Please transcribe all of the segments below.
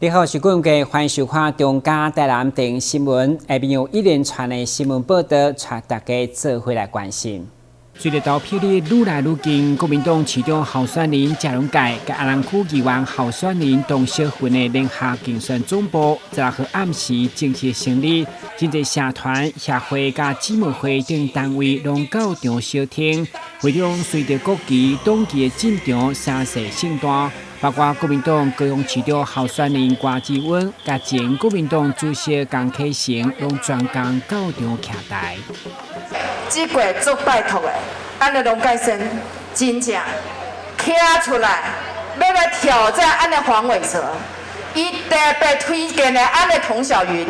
你好，是阮家欢迎收看中嘉台南电新闻。下面有一连串的新闻报道，带大家做伙来关心。随着投票率愈来愈近，国民党市长候选人谢龙介甲阿南区议员候选人董小云的联合竞选总部，16号暗时正式成立。真侪社团、协会甲姊妹会等单位拢到场相挺，会场随着国旗、党旗的进场声势盛大。包括国民党高雄市长候选人郭志温，甲前国民党主席江启臣，拢专工到场徛台。这过做拜托的，咱的龙介生真正站出来，要来挑战咱的黄伟哲，伊特别推荐的咱的童小云，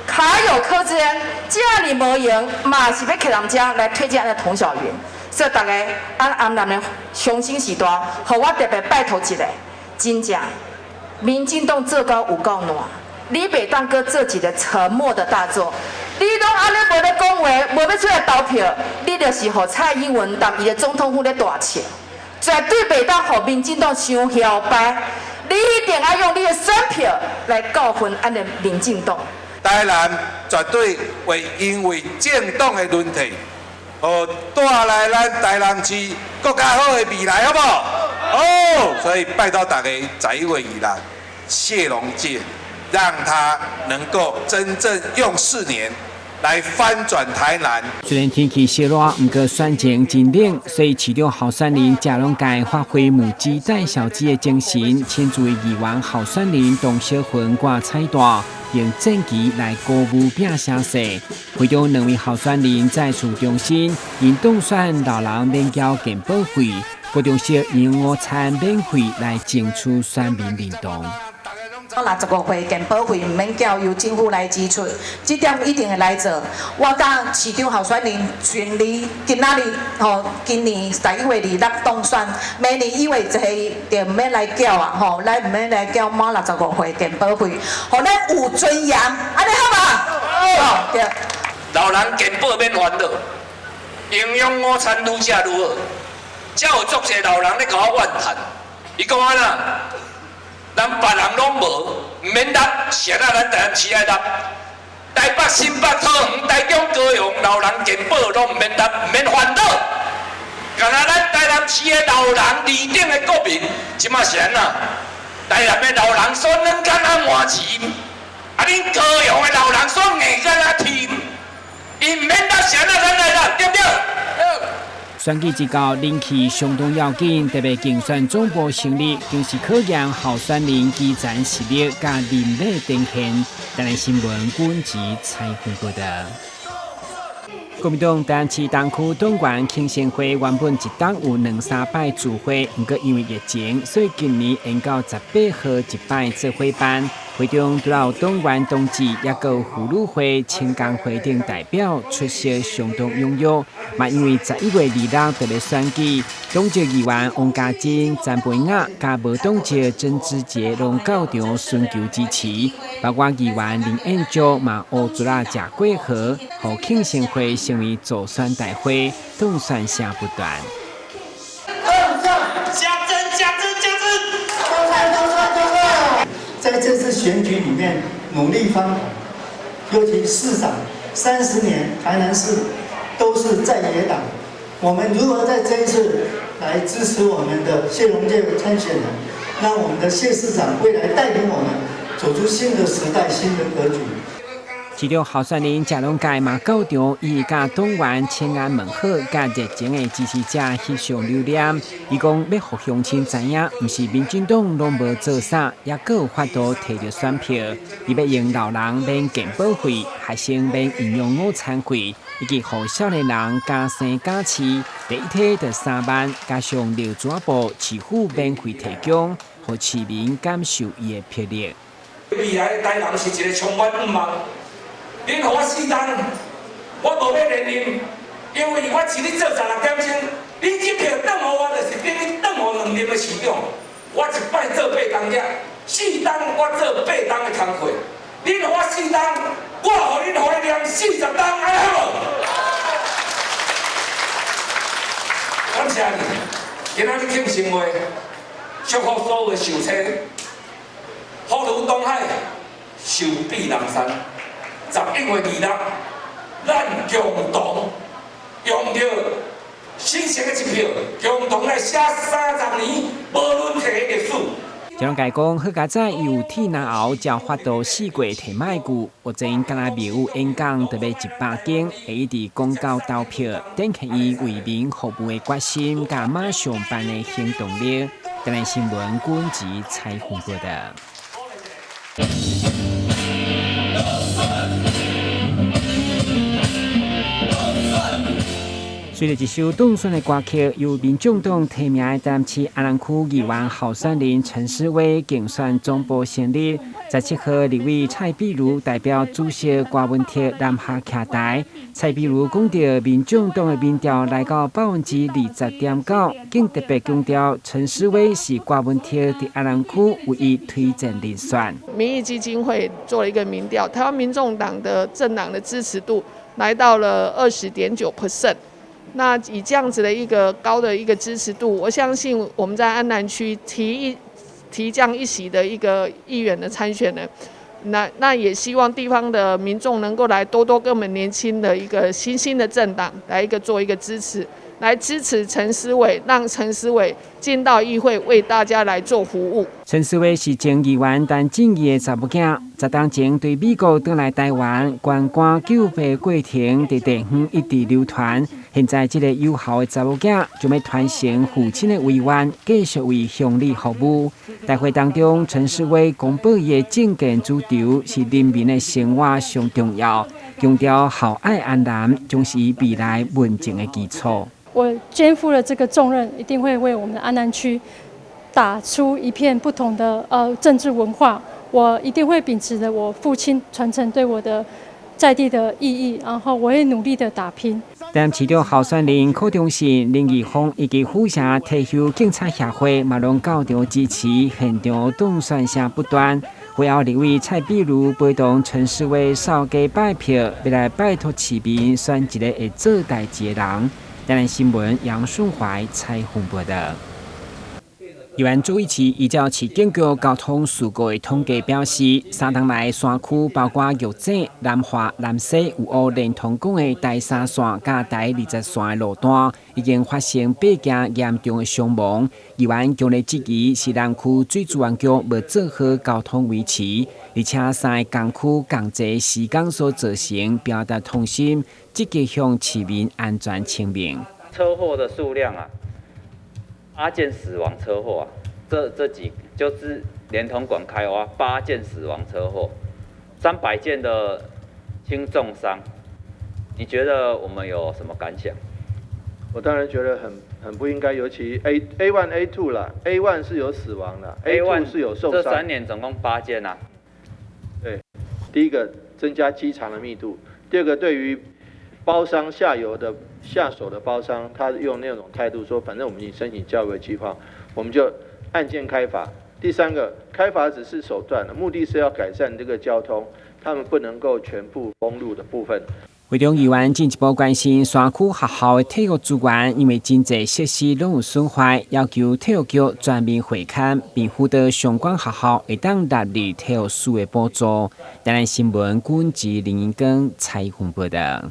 卡有柯志恩，这里无用，嘛是要客人家来推荐咱的童小云。所以大家，咱安南的雄心是大，互我特别拜托一下，真正，民进党做到有够烂，你袂当搁做一个沉默的大作。你拢安尼无咧讲话，无要出来投票，你就是互蔡英文当伊的总统府咧大笑，绝对袂当互民进党伤摇摆。你一定要用你的选票来教训咱的民进党。台南绝对会因为政党的问题，带来咱台南市更加好的未来，好不好？所以拜托大家11月以来，谢龙介，让他能够真正用4年来翻转台南。虽然天气热热，不过选情真冷，所以市长候选人谢龙介发挥母鸡带小鸡的精神，亲自议员候选人董小云挂彩带，用战旗来鼓舞拼声势。会中2位候选人在此中心，因当选老人免交健保费，高中小用午餐免费来争取选民认同。65岁健保费唔免交，由政府来支出，这点一定会来做。我甲市长候选人顺利，今年11月26当选，明年1月1就唔免来缴啊，咱唔免来缴满65岁健保费，互咱有尊严，安尼好嘛？对。老人健保免烦恼，营养午餐愈食愈好，才有足侪老人咧甲我怨叹，伊讲安那？咱别人拢无，唔免答，谁啊？咱台南市爱答。台北、新北、桃园、台中、高雄，老人健保拢唔免答，唔免烦恼。敢若咱台南市的老人二等的国民，即马是安那？台南的老人选软敢若换钱，恁高雄的老人选硬敢若甜，伊唔免答，谁啊？咱来答，对不对？选举之后人气相当要紧，特别竞选总部成立，更是考验候选人基层实力甲人脉展现。台南新闻军旗采访报道。国民党台南市东区党员庆生会原本一档有2-3摆聚会，不过因为疫情，所以今年延到18号一摆做伙办。会中除了党员同志，也有妇女会、青工会等代表出席，相当踊跃。嘛，因为11月26特别选举，党籍议员王家珍、詹培雅加无党籍曾志杰拢到场寻求支持，包括议员林彦竹嘛乌竹啦谢过河，互庆生会成为助选大会，当选声不断。在这次选举里面努力翻盘，尤其市长30年，台南市都是在野党。我们如何在这一次来支持我们的谢龙介参选人，让我们的谢市长未来带领我们走出新的时代、新的格局。市长候选人谢龙介嘛到场，伊甲党员请安问好，甲热情的支持者翕相留念。伊讲要互乡亲知影，毋是民进党拢无做啥，也阁有法度摕到选票。伊要用老人免健保费，学生免营养午餐费，以及互少年人加生加饲，第一梯就3万，加上流转部市府免费提供，互市民感受伊的魄力。未来的台南是一个充满希望。恁互我4单，我无要连任，因为我是咧做16点钟，恁这票转互我，就是等于转互2年的市长。我一摆做8单者，4单我做8单的工课。恁互我4单，我互恁互念40单，安尼好无？感谢你，今仔日庆生会，祝福所有的受灾，福普如东海，寿比南山。11月26，咱共同用着新鲜的一票，共同来写30年无论题的历史。蒋介讲，好佳仔由天南后才发到4月提卖句，我前敢若庙宇演讲特别100件，会一直公告投票，展现伊为民服务的决心，甲马上办的行动力。台南新闻军及采访报道。随着一首动算的歌曲，由民众党提名的台南市安南区议员候选人陈思伟竞选总部成立，17号立委蔡壁如代表主席郭文铁南下徛台。蔡壁如讲到，民众党的民调来到20.9%，更特别强调陈思伟是郭文铁在安南区唯一推荐人选。民意基金会做了一个民调，台湾民众党的政党的支持度来到了20.9%。那以这样子的一个高的一个支持度，我相信我们在安南区提降一席的一个议员的参选人，那也希望地方的民众能够来多多跟我们年轻的一个新兴的政党来做一个支持，来支持陈思伟，让陈思伟进到议会为大家来做服务。陈思伟是前议员，但正义的查某囝，10年前对美国返来台湾，观光救济过程在地方一直流传。现在这个有效的查某囝，就要传承父亲的遗愿，继续为乡里服务。大会当中，陈思伟公布伊的政见主张是人民的生活上重要，强调好爱安南，将是伊未来稳健的基础。我肩负了这个重任，一定会为我们的安南区打出一片不同的政治文化。我一定会秉持着我父亲传承对我的在地的意义，然后我会努力的打拼。但市长候选人柯中信、林义峰以及副社退休警察协会嘛拢到场支持，现场动算声不断。会后立委蔡壁如陪同陈思伟扫街拜票，要来拜托市民选一个会做代志的人。台南新闻杨顺怀采访报道。议员朱一奇依照市建局交通事故的统计表示，3天来山区包括玉井、南华、南西、有乌连同讲的第3线甲第20线的路段，已经发生8件严重的伤亡。议员强烈质疑是南区水资源局无做好交通维持，而且3个工区共济时间所造成，表达痛心，积极向市民安全请命。车祸的数量8件死亡车祸这几就是连同管开挖8件死亡车祸，300件的轻重伤。你觉得我们有什么感想？我当然觉得很不应该，尤其 A1、A2 啦 ，A1 是有死亡的 ，A2 是有受伤。这3年总共8件啊。对，第一个增加机场的密度，第二个对于包商下手的包商，他用那种态度说，反正我们已经申请教育计划，我们就按件开罚。第三个，开罚只是手段，目的是要改善这个交通，他们不能够全部封路的部分。会中议员进一步关心山区学校的体育资源，因为真侪设施拢有损坏，要求体育局全面回看，并辅导相关学校会当纳入体育署的补助。台南新闻军及林英根采访报道。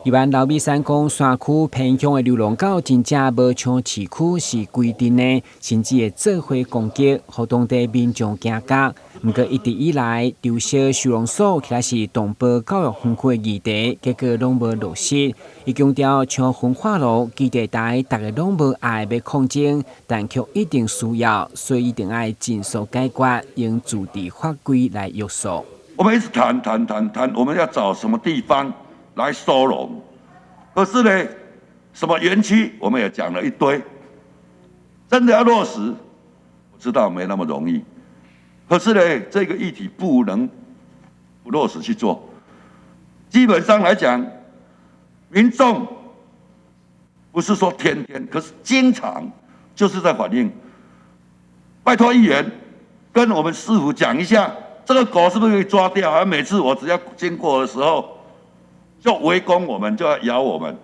议员刘美山讲，山区偏乡的流浪狗真正无像市区是规定的，甚至会做伙攻击，互当地民众惊觉。不过一直以来，丢失收容所其实是动保教育分区的议题，结果拢无落实。伊强调，像焚化炉、基地台，大家拢无爱要抗争，但却一定需要，所以一定要尽速解决，用自治法规来约束。我们一直谈，我们要找什么地方来收容？可是呢，什么园区我们也讲了一堆，真的要落实，我知道没那么容易。可是呢，这个议题不能不落实去做。基本上来讲，民众不是说天天，可是经常就是在反映。拜托议员跟我们市府讲一下，这个狗是不是可以抓掉？而每次我只要经过的时候，就围攻我们，就要咬我们。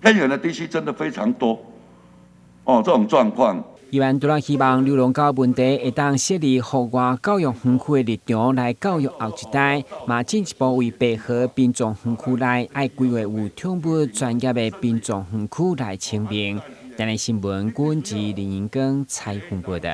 偏远的地区真的非常多，这种状况。议员除了希望流浪狗问题会当设立户外教育园区的立场来教育后一代，嘛进一步为配合殡葬园区内爱规划有宠物专业的殡葬园区来清明。台南新闻管制林英光采访报道。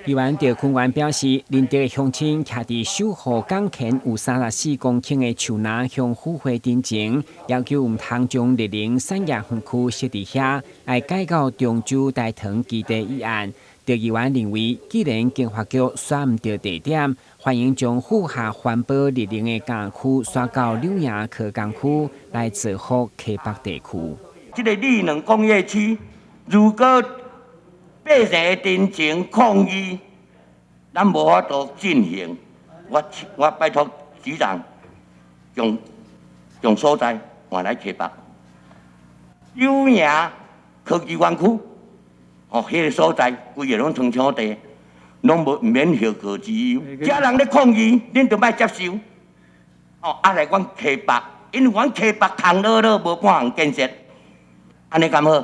议员赵坤元表示，林德的乡亲徛伫守护港墘有34公顷的树林向府会တင်前，要求唔通将绿林产业园区设伫遐，要改到中州大塘基地一案。赵议员认为，既然经发局选唔到地点，欢迎将府下环保绿林的工区刷到柳营科工区来造福溪北地区。这个绿能工业区，如果百姓真情抗议，咱无法度进行。我拜托局长，用所在换来溪北柳营科技园区，迄个所在规个拢长场地，拢无免许可之忧。家人咧抗议，恁就莫接受。来阮溪北，因为阮溪北空落落无半项建设，安尼敢好？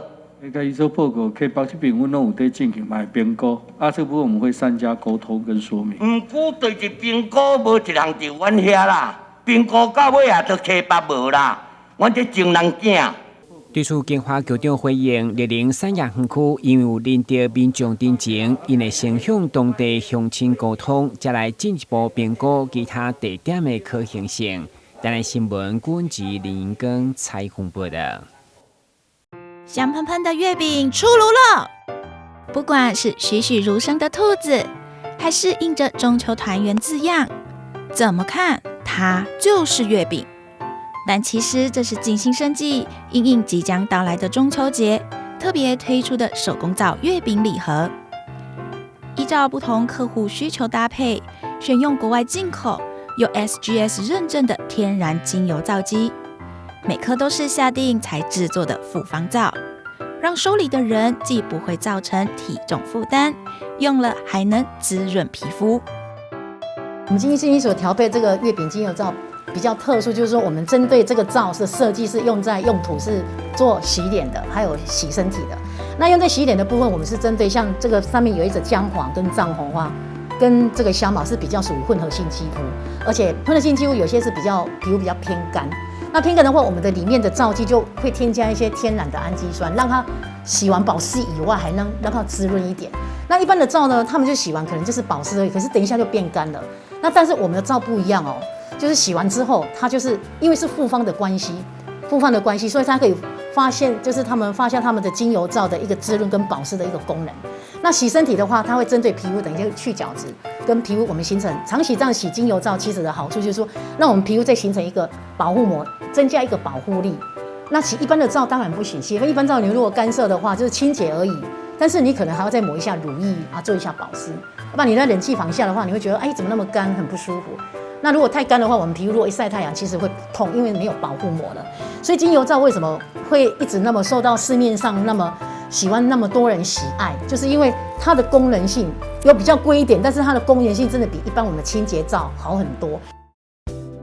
甲伊做报告，溪北这边阮拢有在进行买评估，这部分我们会善加沟通跟说明。过对一评估无一项就阮遐啦，评估到尾也就溪北无啦，阮这情人囝。对此，经发局长回应，绿林产业园区因为有林德民众တင်前，因会先向当地乡亲沟通，再来进一步评估其他地点的可行性。台南新闻管制林英光采访报道。香喷喷的月饼出炉了，不管是栩栩如生的兔子，还是印着中秋团圆字样，怎么看它就是月饼。但其实这是尽心生计，因应即将到来的中秋节，特别推出的手工皂月饼礼盒。依照不同客户需求搭配，选用国外进口有 SGS 认证的天然精油皂基。每颗都是下定才制作的复方皂，让收礼的人既不会造成体重负担，用了还能滋润皮肤。我们精心所调配这个月饼精油皂比较特殊，就是说我们针对这个皂的设计是用途是做洗脸的，还有洗身体的。那用在洗脸的部分，我们是针对像这个上面有一种姜黄跟藏红花，跟这个香茅是比较属于混合性肌肤，而且混合性肌肤有些是皮肤比较偏干。那偏干的话，我们的里面的皂基就会添加一些天然的氨基酸，让它洗完保湿以外，还能让它滋润一点。那一般的皂呢，他们就洗完可能就是保湿而已，可是等一下就变干了。那但是我们的皂不一样哦，就是洗完之后，它就是因为是复方的关系，所以它可以发现，就是他们发现他们的精油皂的一个滋润跟保湿的一个功能。那洗身体的话，它会针对皮肤等一下去角质，跟皮肤我们形成长期这样洗精油皂，其实的好处就是说，让我们皮肤再形成一个保护膜，增加一个保护力。那洗一般的皂当然不行，洗一般皂你如果干涉的话，就是清洁而已，但是你可能还要再抹一下乳液啊，做一下保湿。要不然你在冷气房下的话，你会觉得怎么那么干，很不舒服。那如果太干的话，我们皮肤如果一晒太阳，其实会痛，因为没有保护膜了。所以精油皂为什么会一直那么受到市面上喜欢那么多人喜爱，就是因为它的功能性有比较贵一点，但是它的功能性真的比一般我们的清洁皂好很多。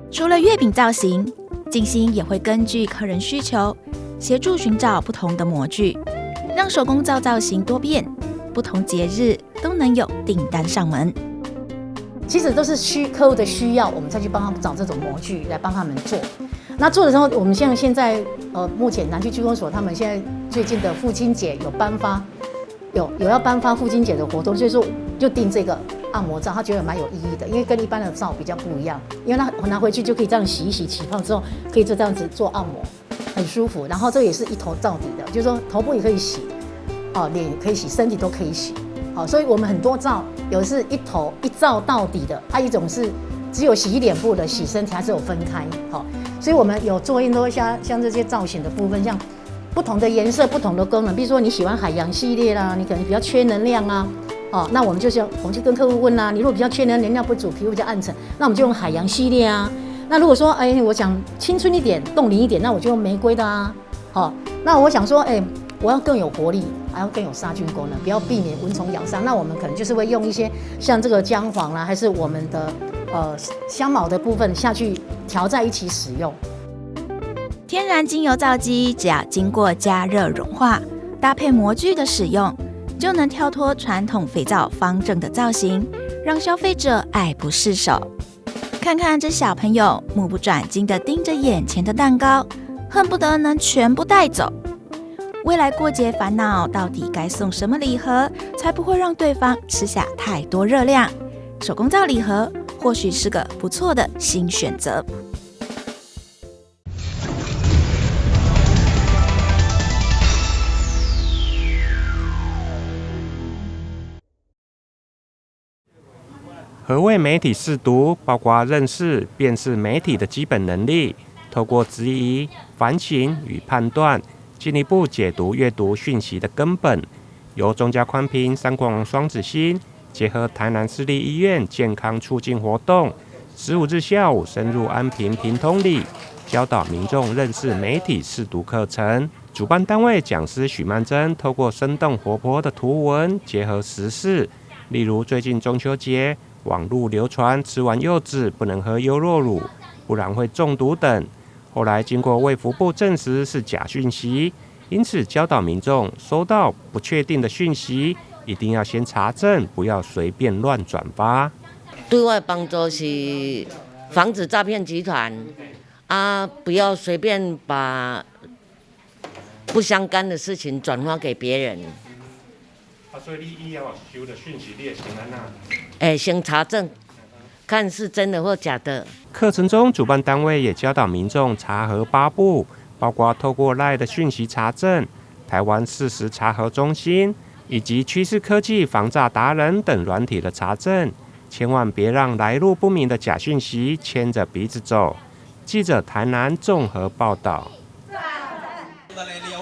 除了月饼造型，静心也会根据客人需求，协助寻找不同的模具，让手工皂造型多变，不同节日都能有订单上门。其实都是客户的需要，我们再去帮他们找这种模具来帮他们做。那做的时候，我们像现在目前南区区公所他们现在最近的父亲节有颁发，有要颁发父亲节的活动，所以说就订这个按摩皂，他觉得蛮有意义的，因为跟一般的皂比较不一样，因为他拿回去就可以这样洗一洗，起泡之后可以就这样子做按摩，很舒服。然后这个也是一头皂底的，就是说头部也可以洗，脸也可以洗，身体都可以洗。所以我们很多皂有的是一皂到底的，一种是只有洗脸部的，洗身体还是有分开。所以我们有做很多像这些造型的部分，像不同的颜色、不同的功能，比如说你喜欢海洋系列啦，你可能比较缺能量啊，那我们就跟客户问啦，你如果比较缺能量不足，皮肤比较暗沉，那我们就用海洋系列啊。那如果说我想青春一点、冻龄一点，那我就用玫瑰的啊。那我想说我要更有活力，还要更有杀菌功能，不要避免蚊虫咬伤。那我们可能就是会用一些像这个姜黄啦，还是我们的香茅的部分下去调在一起使用。天然精油皂基只要经过加热融化，搭配模具的使用，就能跳脱传统肥皂方正的造型，让消费者爱不释手。看看这小朋友目不转睛地盯着眼前的蛋糕，恨不得能全部带走。未来过节烦恼到底该送什么礼盒，才不会让对方吃下太多热量？手工皂礼盒或许是个不错的新选择。何谓媒体识读？包括认识、辨识媒体的基本能力，透过质疑、反省与判断，进一步解读阅读讯息的根本。由中嘉宽屏3广双子星结合台南市立医院健康促进活动，15日下午深入安平屏通里，教导民众认识媒体识读课程。主办单位讲师许曼珍透过生动活泼的图文，结合时事，例如最近中秋节，网络流传吃完柚子不能喝优酪乳，不然会中毒等。后来经过卫福部证实是假讯息，因此教导民众收到不确定的讯息，一定要先查证，不要随便乱转发。对外帮助是防止诈骗集团不要随便把不相干的事情转发给别人。所以你要收的讯息，你也先安先查证，看是真的或假的。课程中，主办单位也教导民众查核8步，包括透过 LINE 的讯息查证、台湾事实查核中心以及趋势科技防诈达人等软体的查证，千万别让来路不明的假讯息牵着鼻子走。记者台南综合报道。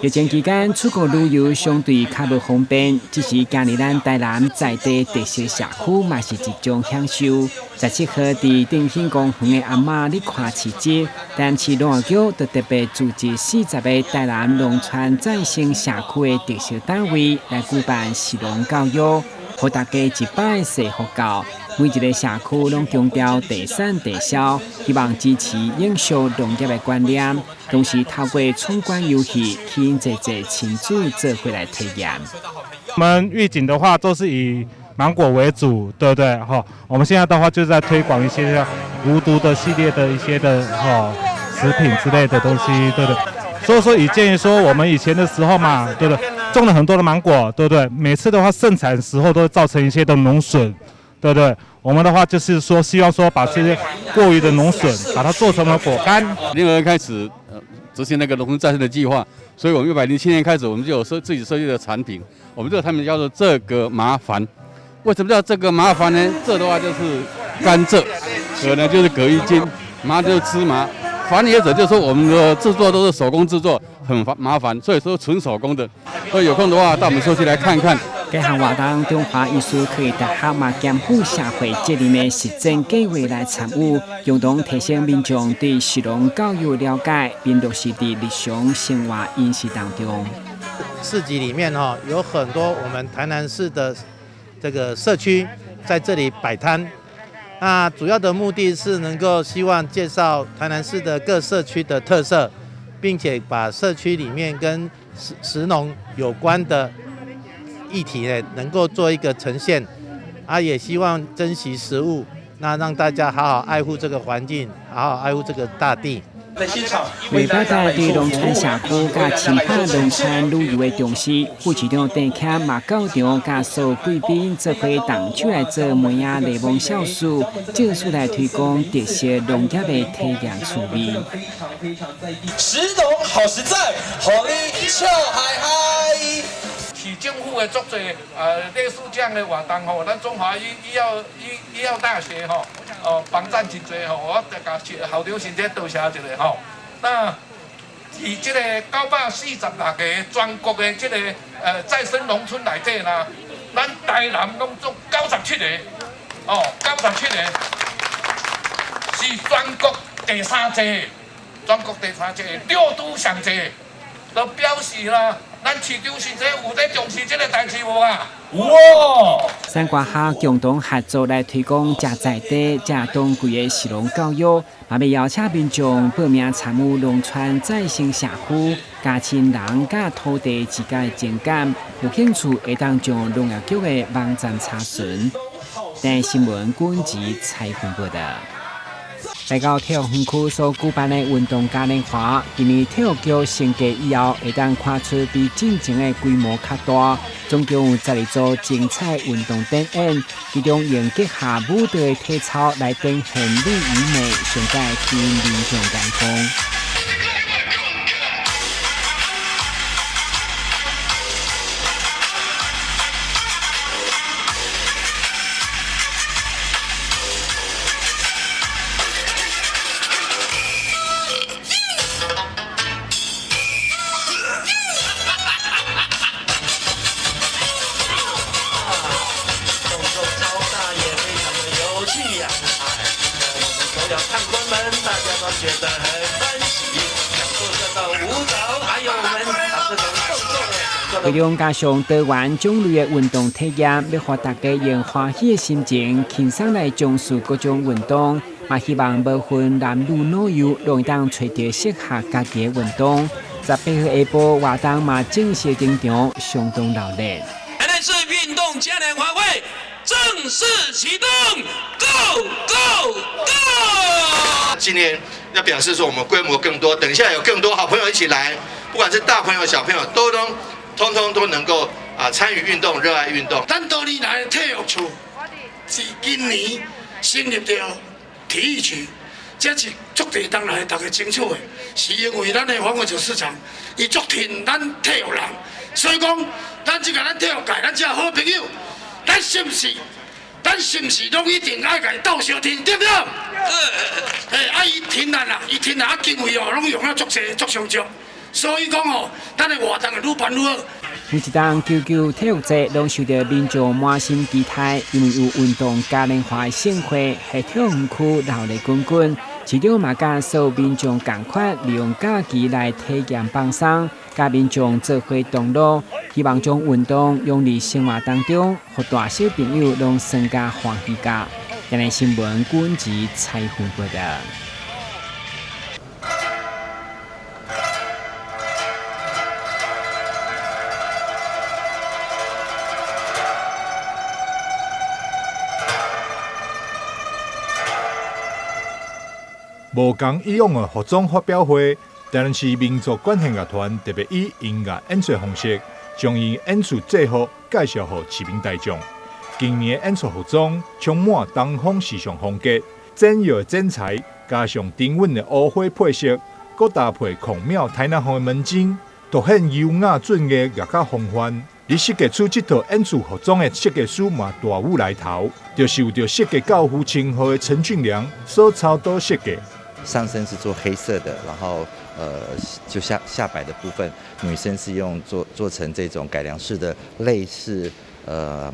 疫情期间出国旅游相对较不方便，只是今日咱台南在地特色社区嘛是一种享受。17号伫定兴公园的阿嬷咧看市集，但市农业局就特别组织40个台南农村再生社区的特色单位来举办市农教育，互大家一摆细福教。每一个社区拢强调地产地销，希望支持永续农业的观念，同时透过闯关游戏，吸引这亲子做回来体验。我们预警的话都是以芒果为主，对不对？我们现在的话就在推广一些无毒的系列的一些的食品之类的东西，对不对？所以说以建议说，我们以前的时候嘛，对不对？种了很多的芒果，对不对？每次的话盛产的时候都会造成一些的农损。对不对？我们的话就是说，希望说把这些过于的农损，把它做成了果干。2002年开始执行那个农村再生的计划，所以我们107年开始，我们就有自己设计的产品。我们这个产品叫做这个麻烦。为什么叫这个麻烦呢？这的话就是甘蔗，葛呢就是葛玉金，麻就是芝麻。烦也者就是说我们的制作都是手工制作，很麻烦，所以说纯手工的。所以有空的话到我们社区来看看。这项活动中华艺术可以结合嘛兼顾社会责任的实践计划来参与，共同提升民众对食农教育了解，并落实在日常生活饮食当中。市集里面有很多我们台南市的这个社区在这里摆摊，那主要的目的是能够希望介绍台南市的各社区的特色，并且把社区里面跟食农有关的议题呢，能够做一个呈现，也希望珍惜食物，那让大家好好爱护这个环境，好好爱护这个大地。为表达对农村社区甲其他农村旅游的重视，副市长陈谦嘛到场甲所有贵宾做伙动手来做梅仔柠檬酵素，借此来推广特色农业的体验趣味。食农好实在，互你笑嗨嗨。市政府的足多类似这样的活动咱中华医药大学帮赞真多我甲校长先生多谢一下那以这个946个全国的这个再生农村内底啦，咱台南拢做97个97个，是全国第3多，全国第3多，6都上多，就表示啦。咱市长是有在重视这个代志无啊？哇！三国下共同合作来推广正在地、正当季的食农教育，嘛要邀请民众报名参与农村再生社区，加深人甲土地之间的情感。有兴趣会当上农业局的网站查询。但新闻管及采访报道。来到体育园区所举办的运动嘉年华，今年体育局升级以后，会当看出比进前的规模较大，总共有12组精彩运动展演，其中用结合舞蹈的体操来展现力与美，上届吸引民众眼光。为了加上多元种类的运动体验，要让大家用欢喜的心情，轻松来从事各种运动。嘛，希望无分男女老幼，拢会当找到适合家己的运动。18号下晡活动嘛正式登场，相当热烈。台南市运动嘉年华会正式启动 ，Go Go Go！ 今年要表示说我们规模更多，等一下有更多好朋友一起来，不管是大朋友小朋友，通通都能够参与运动，热爱运动。咱多年来的体育处是今年成立了体育区，这是足地当来大家争取的，是因为咱的黄伟球市场伊足挺咱体育人，所以讲咱这个咱体育界，咱这好朋友，咱是不是拢一定爱甲伊斗相挺，对不对？伊挺咱啦，伊挺咱经费拢用足济足上足。所以讲咱的活动会愈办愈好。每一档99体育节拢受到民众满心期待，因为有运动嘉年华盛会，喺体育园区热闹滚滚。市长嘛甲所有民众共款，利用假期来体验放松，甲民众做伙同乐，希望将运动用伫生活当中，互大小朋友拢增加欢喜感。今日新闻管及采访报道。无同以往的服装发表会，台南市民族管弦乐团特别以音乐演出方式，将伊演出制服介绍予市民大众。今年的演出服装充满东方时尚风格，简约的剪裁加上沉稳的乌花配色，佮搭配孔庙台南风的门襟，凸显优雅俊雅乐家风范。而设计出这套演出服装的设计师嘛大有来头，就是由着设计教父称号的陈俊良所操刀设计。上身是做黑色的，然后就下摆的部分，女生是用做成这种改良式的类似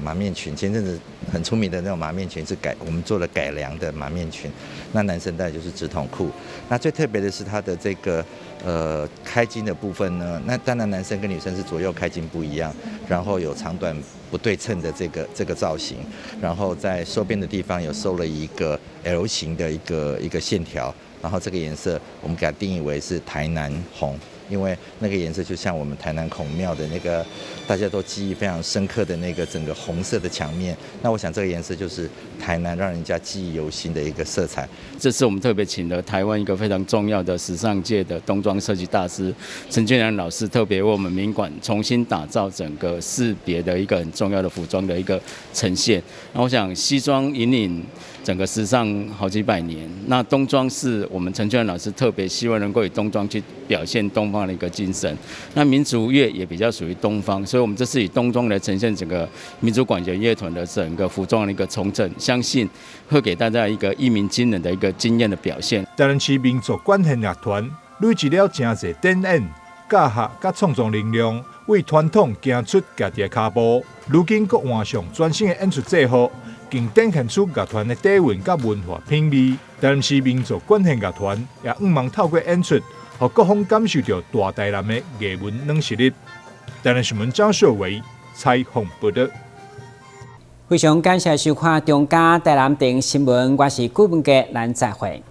马面裙。前阵子很出名的那种马面裙是我们做了改良的马面裙。那男生当然就是直筒裤。那最特别的是它的这个开襟的部分呢，那当然男生跟女生是左右开襟不一样，然后有长短不对称的这个造型，然后在收边的地方有收了一个 L 型的一个线条。然后这个颜色我们给它定义为是台南红，因为那个颜色就像我们台南孔庙的那个大家都记忆非常深刻的那个整个红色的墙面。那我想这个颜色就是台南让人家记忆犹新的一个色彩。这次我们特别请了台湾一个非常重要的时尚界的冬装设计大师陈俊良老师，特别为我们民馆重新打造整个识别的一个很重要的服装的一个呈现。那我想西装引领整个时尚好几百年，那冬装是我们陈俊良老师特别希望能够以冬装去表现东方的一个精神。那民族乐也比较属于东方，所以我们这次以冬装来呈现整个民族管弦乐团的整个服装的一个重整，相信会给大家一个一鸣惊人的一个惊艳的表现。台南市民族管弦乐团累积了真侪展演、教学甲创作能量，为传统行出家己的脚步。如今佫换上全新的演出制服，更展现出乐团的底蕴甲文化品味。台南市民族管弦乐团也希望透过演出，让各方感受到大台南的艺文软实力。台南新闻张秀伟采访报道。非常感谢收看中嘉台南电新闻，我是顾文杰，咱再会。